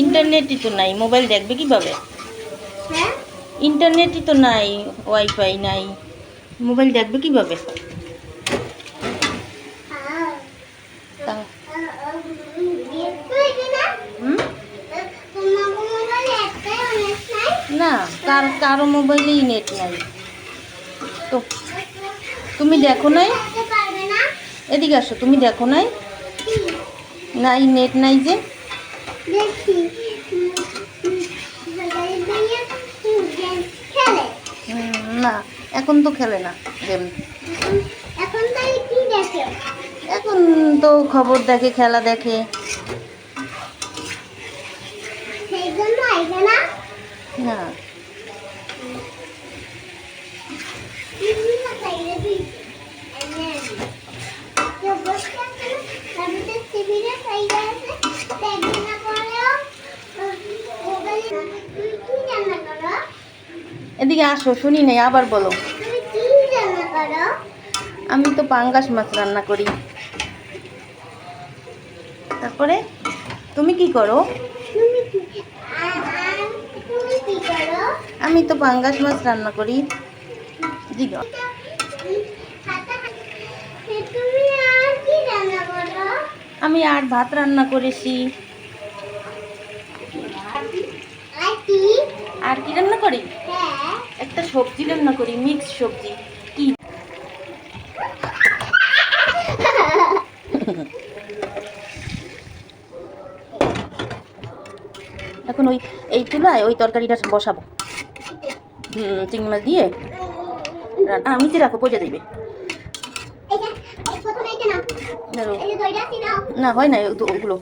ইন্টারনেটই তো নাই, মোবাইল দেখবে কিভাবে? হ্যাঁ ইন্টারনেটই তো নাই, ওয়াইফাই নাই, মোবাইল দেখবে কিভাবে? তা- হুম? না, কারো মোবাইলেই নেট নাই তো। তুমি দেখো নাই? এদিকে আসো, তুমি দেখো নাই? নাই, নেট নাই যে। না, এখন তো খেলে না গেম। এখন তো খবর দেখে, খেলা দেখে। না, এদিকে আসো, শুনি নাই, আবার বলো। আমি তো পাঙ্গাস মাছ রান্না করি। তারপরে তুমি কি করো? আমি তো পাঙ্গাস মাছ রান্না করি। দিগা আমি আর ভাত রান্না করেছি। আর কি রান্না করি? একটা সবজি রান্না করি, মিক্স সবজি। কি? এখন এই চুলায় ওই তরকারিটা বসাবো। চিংড়ি মাছ দিয়ে নিচে রাখো, পচে দেবে। না, হয় না ওগুলো।